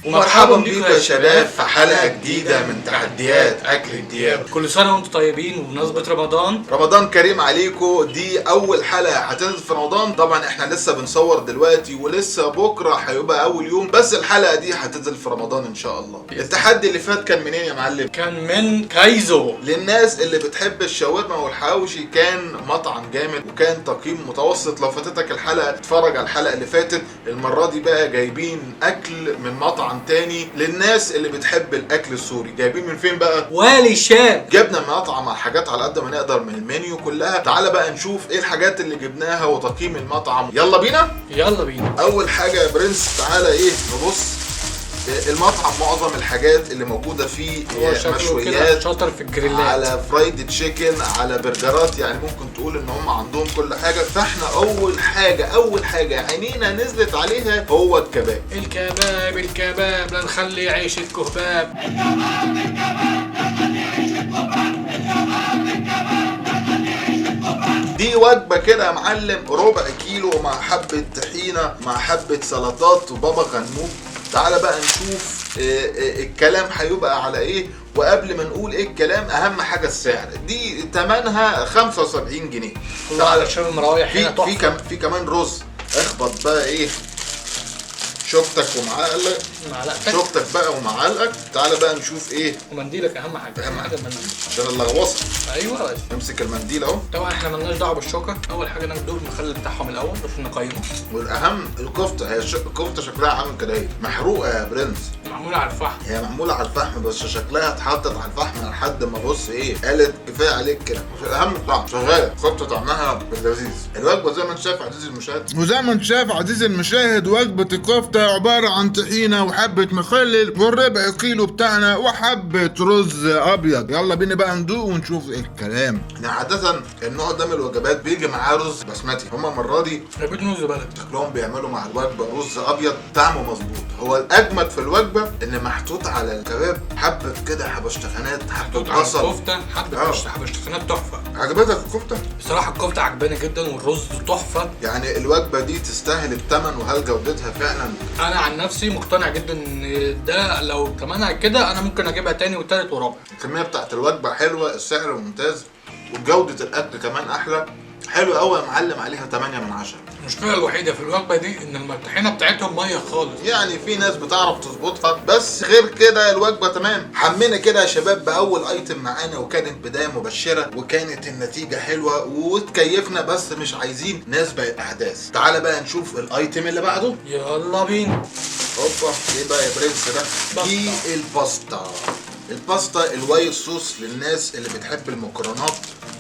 ومرحبا بيكم يا شباب في حلقة جديدة من تحديات أكل الدياب. كل سنة وانتم طيبين وبمناسبة رمضان كريم عليكم. دي أول حلقة هتنزل في رمضان. طبعا احنا لسه بنصور دلوقتي ولسه بكرة هيبقى أول يوم، بس الحلقة دي هتنزل في رمضان إن شاء الله. التحدي اللي فات كان منين يا معلم؟ كان من كايزو. للناس اللي بتحب الشاورما والحواوشي كان مطعم جامد وكان تقييم متوسط. لو فاتتك الحلقة اتفرج على الحلقة اللي فاتت. المرة دي بقى جايبين أكل من مطعم تاني للناس اللي بتحب الاكل السوري. جايبين من فين بقى؟ والي الشام. جبنا مطعم حاجات على قد ما نقدر من المنيو كلها. تعالى بقى نشوف ايه الحاجات اللي جبناها وتقييم المطعم. يلا بينا. اول حاجه يا برنس تعالى ايه نبص. المطعم معظم الحاجات اللي موجوده فيه مشويات، شاطر في الجريلات، على فرايد تشيكن، على برجرات، يعني ممكن تقول ان هم عندهم كل حاجه. فاحنا اول حاجه عينينا نزلت عليها هو الكباب. الكباب لا نخلي عيش الكهباب. دي وجبة كده يا معلم، ربع كيلو مع حبة طحينة مع حبة سلطات وبابا غنوج. تعالى بقى نشوف الكلام هيبقى على ايه. وقبل ما نقول ايه الكلام، اهم حاجة السعر. دي تمنها 75 جنيه. تعالى عشان المراوح هنا تحفة. في كمان رز. اخبط بقى ايه شوفتك معلقتك، شوفتك بقى ومعلقك. تعالى بقى نشوف ايه. ومنديلك اهم حاجه المنديل عشان اللغوصه. ايوه نمسك المنديل اهو. طبعا احنا مالناش دعوه بالشوكه. اول حاجه ناخد المخلل بتاعهم الاول عشان نقيمه. والاهم الكفته. هي الكفته شكلها عامل كده ايه، محروقه يا برنس. معموله على الفحم. هي معموله على الفحم بس شكلها اتحطت على الفحم لحد ما بص ايه قالت كفايه عليك كده. الاهم الطعم شغاله. الكفته طعمها لذيذ. الوجبه زي ما انت شايف عزيزي المشاهد وجبه الكفته عباره عن طحينه وحبه مخلل والربع كيلو بتاعنا وحبه رز ابيض. يلا بينا بقى ندوق ونشوف ايه الكلام. يعني عاده النوع ده من الوجبات بيجي معاه رز بسمتي. هما المره دي جايبين رز بلد. شكلهم بيعملوا مع الوجبه رز ابيض طعمه مظبوط. هو الاجمد في الوجبه ان محطوط على الكباب حبه كده حبشتكنات، حبه بصل، الكفته حبشتكنات تحفه. عجبتك الكفته؟ بصراحه الكفته عجباني جدا والرز تحفه. يعني الوجبه دي تستاهل الثمن. وهل جودتها فعلا؟ انا عن نفسي مقتنع جدا ان ده لو ثمنها كده انا ممكن اجيبها تاني وتالت ورابع. الكميه بتاعت الوجبه حلوه، السعر ممتاز، وجوده الاكل كمان احلى. حلو قوي يا معلم، عليها 8 من 10. المشكله الوحيده في الوجبه دي ان الطحينه بتاعتهم ميه خالص. يعني في ناس بتعرف تظبطها، بس غير كده الوجبه تمام. حمينا كده يا شباب باول ايتم معانا، وكانت بدايه مبشره وكانت النتيجه حلوه وتكيفنا، بس مش عايزين نسبق الاحداث. تعالى بقى نشوف الايتم اللي بعده. يلا بينا. اوبا ايه بقى يا برنس ده؟ دي الباستا الوايت صوص للناس اللي بتحب المكرونات،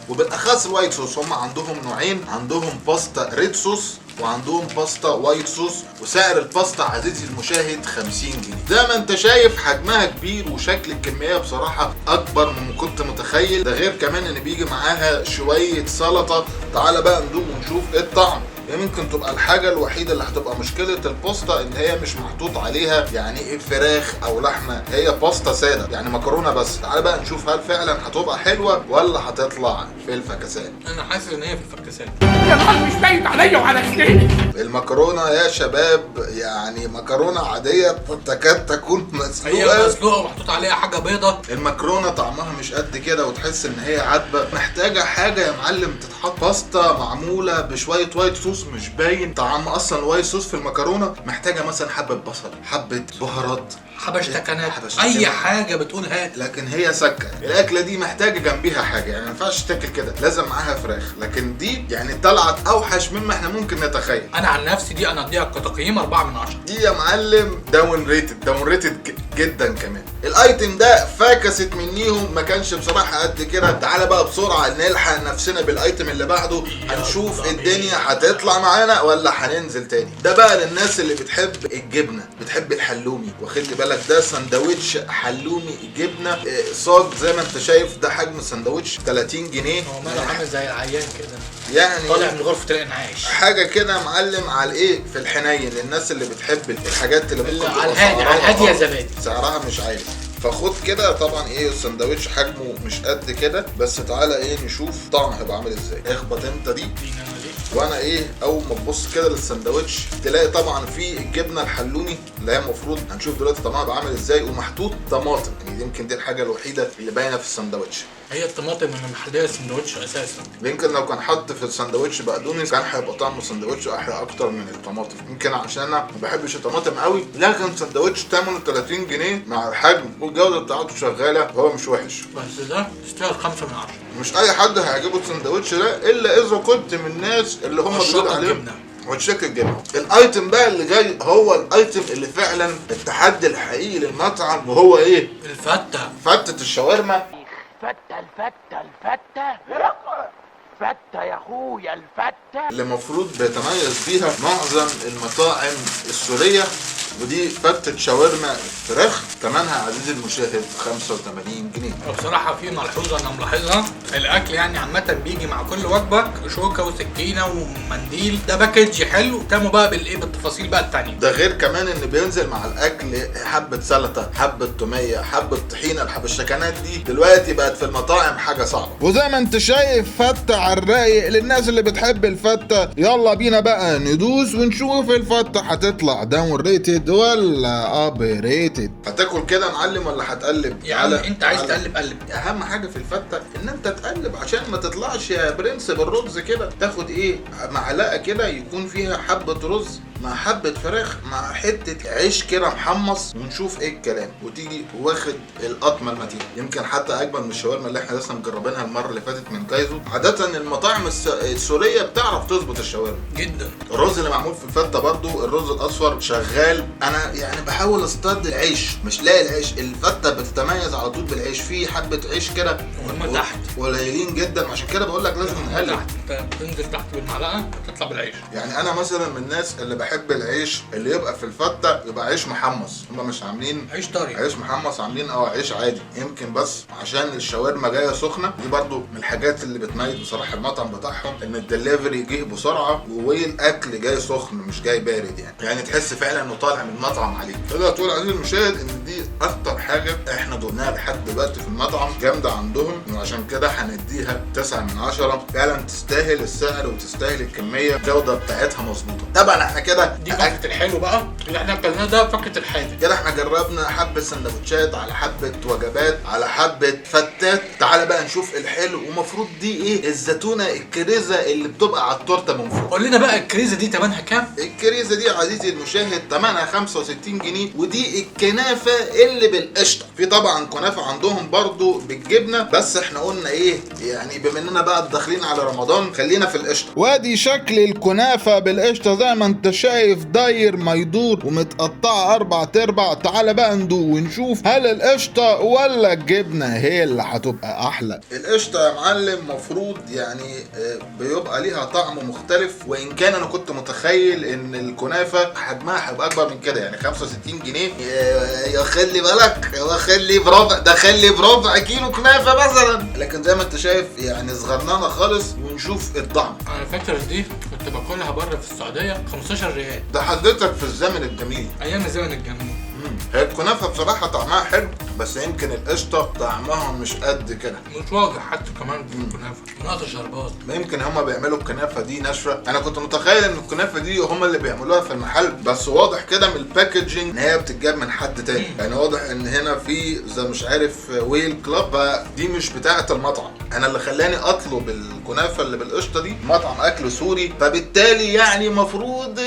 وبالاخص الوايت صوص. هم عندهم نوعين، عندهم باستا ريد صوص وعندهم باستا وايت صوص. وسعر الباستا عزيزي المشاهد 50 جنيه. زي ما انت شايف حجمها كبير وشكل الكميه بصراحه اكبر مما كنت متخيل. ده غير كمان ان بيجي معاها شويه سلطه. تعالى بقى ندوق ونشوف ايه الطعم. ممكن تبقى الحاجة الوحيدة اللي هتبقى مشكلة الباستا ان هي مش محطوط عليها يعني ايه فراخ او لحمة. هي باستا سادة يعني مكرونة بس. تعالى بقى نشوف هل فعلا هتبقى حلوة ولا هتطلع في الفكسان. انا حاسس ان هي في الفكسان. يا نهار مش باين عليا وعلى سنيني. المكرونة يا شباب يعني مكرونة عادية تكاد تكون مسلوقة. هي مسلوقة ومحطوط عليها حاجة بيضة. المكرونة طعمها مش قد كده وتحس ان هي عدبة. محتاجة حاجة يا معلم تتحط. باستا معمولة بشوية وايت صوص مش باين طعم اصلا الوايت صوص في المكرونة. محتاجة مثلا حبة بصل، حبة بهارات، حبشتكنات، اي حاجة بتقولها. لكن هي سكة. الاكلة دي محتاجة جنبيها حاجة، يعني ما ينفعش تاكل كده، لازم معاها فراخ. لكن دي يعني طلعت اوحش مما احنا ممكن نتخيل. انا عن نفسي دي انا اديها كتقييم 4 من 10. دي يا معلم داون ريتد جدا. كمان الايتم ده فاكست منيهم، ما كانش بصراحة قد كده. تعالى بقى بسرعة نلحق نفسنا بالايتم اللي بعده. هنشوف الدنيا هتطلع معانا ولا هننزل تاني. ده بقى للناس اللي بتحب الجبنة، بتحب الحلومي. واخد بالك ده سندوتش حلومي جبنة صاج زي ما انت شايف. ده حجم سندوتش 30 جنيه. هو ماله عامل زي العيان كده يعني طالع من غرفة الانعاش. حاجة كده معلم على ايه في الحنين للناس اللي بتحب الحاجات اللي ممكن على الهادي يا زبادي. سعرها مش عالي. فخد كده. طبعا ايه السندوتش حجمه مش قد كده، بس تعالى ايه نشوف طعمه هيبقى عامل ازاي. اخبط انت دي. وانا ايه اول ما تبص كده للسندوتش تلاقي طبعا في الجبنه الحلوني اللي هي المفروض هنشوف دلوقتي طعمها بقى عامل ازاي، ومحطوط طماطم. يعني يمكن دي الحاجه الوحيده اللي باينه في السندوتش. هي الطماطم اللي محليه السندوتش اساسا. يمكن لو كان حط في السندوتش بقدونس كان هيبقى طعم السندوتش احلى اكتر من الطماطم. يمكن عشان انا ما بحبش الطماطم قوي، لكن سندوتش ثمنه 30 جنيه مع الحجم والجوده بتاعته شغاله، هو مش وحش. بس ده يستاهل 5 من 10. مش اي حد هيعجبه السندوتش ده الا اذا كنت من الناس اللي هم بيقولوا عليه وتشيك الجبنه. الايتم بقى اللي جاي هو الايتم اللي فعلا التحدي الحقيقي للمطعم، وهو ايه؟ الفته. فتة الشاورما. فتة يا اخويا الفتة اللي المفروض بيتميز بيها معظم المطاعم السورية، ودي فتة شاورما فراخ ثمنها عزيزي المشاهد 85 جنيه. وبصراحة في ملحوظة أنا ملاحظها، الأكل يعني عامة بيجي مع كل وجبة شوكة وسكينة ومنديل، ده باكج حلو. تموا بقى بالإيه بالتفاصيل بقى التانية. ده غير كمان إن بينزل مع الأكل حبة سلطة، حبة تومية، حبة طحينة. الحبشتكنات دي دلوقتي بقت في المطاعم حاجة صعبة. وزي ما انت شايف فتة على الرايق للناس اللي بتحب الفتة. يلا بينا بقى ندوس ونشوف الفتة هتطلع داون ريتد ولا اب ريتد. هتاكل كده يا معلم ولا هتقلب؟ يا عم انت عايز تقلب قلب. اهم حاجه في الفته ان انت تقلب عشان ما تطلعش يا برنس بالرز كده. تاخد ايه معلقه كده يكون فيها حبه رز مع حبه فراخ مع حته عيش كده محمص، ونشوف ايه الكلام. وتيجي واخد القطمه المتينه، يمكن حتى اجمل من الشاورما اللي احنا لسه مجربينها المره اللي فاتت من كايزو. عاده المطاعم السوريه بتعرف تظبط الشاورما جدا. الرز اللي معمول في الفته برضو الرز الاصفر شغال. انا يعني بحاول اصطاد العيش، مش لاقي العيش. الفته بتتميز على طول بالعيش، في حبه عيش كده وهم تحت قليلين جدا، عشان كده بقول لك لازم نقلب. تحت بتنزل تحت بالمعلقه وتطلع بالعيش. يعني انا مثلا من الناس اللي بحب العيش اللي يبقى في الفته يبقى عيش محمص. هم مش عاملين عيش طري، عيش محمص، عاملين عيش عادي. يمكن بس عشان الشاورما جايه سخنه. دي برضو من الحاجات اللي بتميز بصراحه المطعم بتاعهم، ان الدليفري جه بسرعه والاكل جاي سخن مش جاي بارد. يعني تحس فعلا انه طالع من المطعم عليك. تقدر تقول عزيزي المشاهد ان دي اكتر حاجه احنا دوقناها لحد دلوقتي في المطعم جامده عندهم، وعشان كده هنديها 9 من 10. فعلا تستاهل السعر وتستاهل الكميه، الجوده بتاعتها مظبوطه. طبعا احنا كده دي فكه الحلو بقى اللي احنا اكلناه، ده فكه الحادق. كده احنا جربنا حبه سندوتشات على حبه وجبات على حبه فتات. تعالى بقى نشوف الحلو. ومفروض دي ايه؟ الزيتونه الكريزه اللي بتبقى على التورته من فوق. قول لنا بقى الكريزه دي ثمنها كام؟ الكريزه دي عزيزي المشاهد ثمنها 65 جنيه. ودي الكنافه اللي بالقشطه. في طبعا كنافه عندهم برضو بالجبنه، بس احنا قلنا ايه يعني بما اننا بقى داخلين على رمضان خلينا في القشطه. وادي شكل الكنافة بالقشطة زي ما انت شايف، داير ما يدور ومتقطعة 4/4. تعالى بقى ندوق ونشوف هل القشطة ولا الجبنة هي اللي هتبقى احلى. القشطه يا معلم مفروض يعني بيبقى ليها طعم مختلف، وان كان انا كنت متخيل ان الكنافه حجمها هيبقى اكبر من كده. يعني 65 جنيه يا خلي بالك، خلي بربع، ده خلي بربع كيلو كنافه مثلا. لكن زي ما انت شايف يعني صغرنانه خالص. ونشوف الطعم. انا فاكر دي كنت باكلها بره في السعوديه 15 ريال. ده حضرتك في الزمن الجميل، ايام الزمن الجميل. هي الكنافه بصراحه طعمها حلو، بس يمكن القشطه طعمها مش قد كده، مش واضح حتى كمان في الكنافه، نقطه شربات. ما يمكن هما بيعملوا الكنافه دي ناشفه. انا كنت متخيل ان الكنافه دي هما اللي بيعملوها في المحل، بس واضح كده من الباكجينج ان هي بتتجاب من حد تاني. يعني واضح ان هنا في زي مش عارف ويل كلاب، دي مش بتاعه المطعم. انا اللي خلاني اطلب الكنافه اللي بالقشطه دي مطعم اكل سوري، فبالتالي يعني مفروض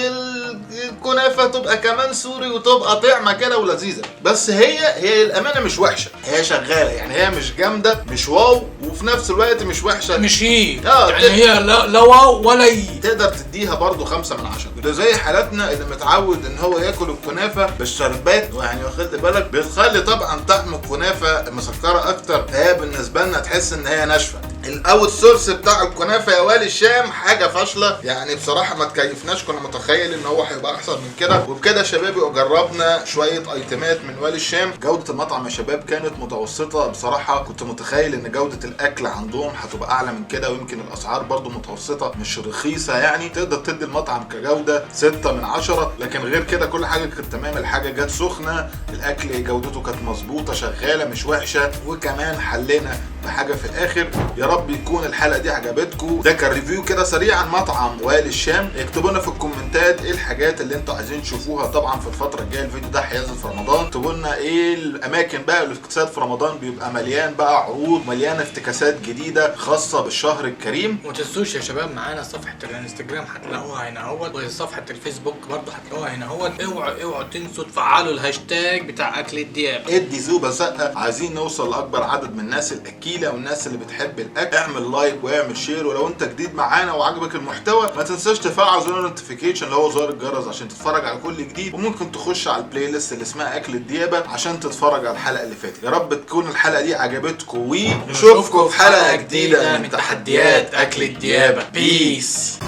الكنافه تبقى كمان سوري وتبقى طعمه كده ولذيذه. بس هي الامانه مش وحشه، هي شغاله. يعني هي مش جامده، مش واو، وفي نفس الوقت مش وحشه، مش هي يعني هي لا واو ولا هي. تقدر تديها برضو 5 من 10. ده زي حالاتنا اللي متعود ان هو ياكل الكنافه بالشربات، يعني واخد بالك بتخلي طبعا طعم الكنافه مسكره اكتر، فهي بالنسبه لنا تحس ان هي ناشفه. الاوت سورس بتاع الكنافه يا والي الشام حاجه فاشله. يعني بصراحه ما تكيفناش، كنا متخيل ان هو هيبقى احسن من كده. وبكده يا شباب جربنا شويه ايتمات من والي الشام. جوده المطعم يا شباب كانت متوسطه بصراحه. كنت متخيل ان جوده الاكل عندهم هتبقى اعلى من كده، ويمكن الاسعار برضو متوسطه مش رخيصه. يعني تقدر تدي المطعم كجوده 6 من 10. لكن غير كده كل حاجه كانت تمام. الحاجه جت سخنه، الاكل جودته كانت مظبوطه شغاله مش وحشه. وكمان حلينا بحاجه في الاخر. يا رب يكون الحلقه دي عجبتكم. ده كان ريفيو كده سريع عن مطعم والي الشام. اكتبوا لنا في الكومنتات ايه الحاجات اللي انتوا عايزين تشوفوها. طبعا في الفتره الجايه الفيديو ده هينزل في رمضان. اكتبوا لنا ايه الاماكن بقى الافتكاسات في رمضان، بيبقى مليان بقى عروض، مليان افتكاسات جديده خاصه بالشهر الكريم. وما تنسوش يا شباب معانا صفحه الانستجرام هتلاقوها هنا اهوت، وصفحه الفيسبوك برضه هتلاقوها هنا اهوت. اوعوا تنسوا تفعلوا الهاشتاج بتاع اكل الدياب. ادي زوبه زقه، عايزين نوصل لاكبر عدد من الناس الاكيله والناس اللي بتحب الاكل. اعمل لايك واعمل شير، ولو انت جديد معانا وعجبك المحتوى ما تنساش تفعل زر النوتيفيكيشن اللي هو زر الجرس عشان تتفرج على كل جديد. وممكن تخش على البلاي ليست اللي اسمها اكل الديابه عشان تتفرج على الحلقه اللي فاتت. يا رب تكون الحلقه دي عجبتكم، ونشوفكم في حلقه جديده من تحديات اكل الديابه. بيس.